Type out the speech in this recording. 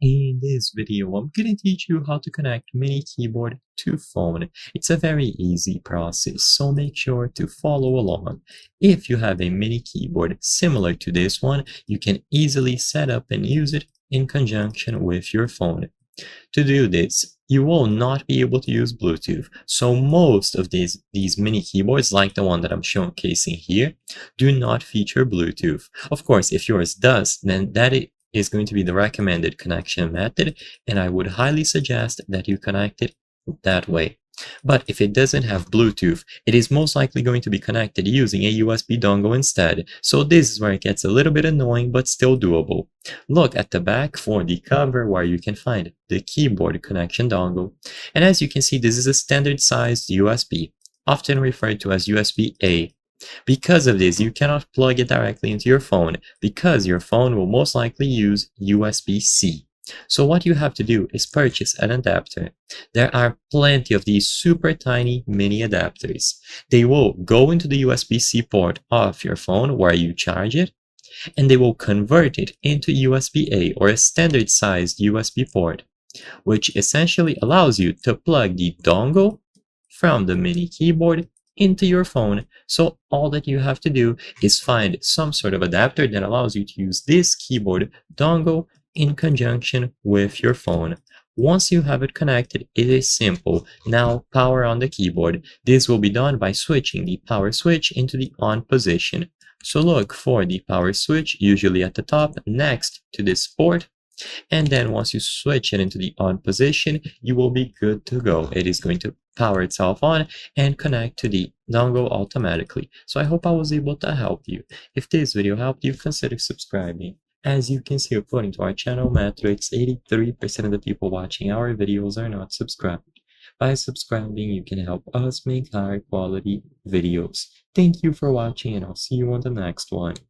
In this video, I'm going to teach you how to connect mini keyboard to phone. It's a very easy process, so make sure to follow along. If you have a mini keyboard similar to this one, you can easily set up and use it in conjunction with your phone. To do this, you will not be able to use Bluetooth. So most of these mini keyboards, like the one that I'm showcasing here, do not feature Bluetooth. Of course, if yours does, then that is going to be the recommended connection method, and I would highly suggest that you connect it that way. But if it doesn't have Bluetooth, it is most likely going to be connected using a USB dongle instead. So this is where it gets a little bit annoying, but still doable. Look at the back for the cover where you can find the keyboard connection dongle. And as you can see, this is a standard sized USB, often referred to as USB-A. Because of this, you cannot plug it directly into your phone, because your phone will most likely use USB-C. So what you have to do is purchase an adapter. There are plenty of these super tiny mini adapters. They will go into the USB-C port of your phone where you charge it, and they will convert it into USB-A, or a standard sized USB port, which essentially allows you to plug the dongle from the mini keyboard into your phone. So all that you have to do is find some sort of adapter that allows you to use this keyboard dongle in conjunction with your phone. Once you have it connected, it is simple. Now power on the keyboard. This will be done by switching the power switch into the on position. So look for the power switch, usually at the top next to this port. And then once you switch it into the on position, you will be good to go. It is going to power itself on and connect to the dongle automatically. So I hope I was able to help you. If this video helped you, consider subscribing. As you can see, according to our channel metrics, 83% of the people watching our videos are not subscribed. By subscribing, you can help us make higher quality videos. Thank you for watching, and I'll see you on the next one.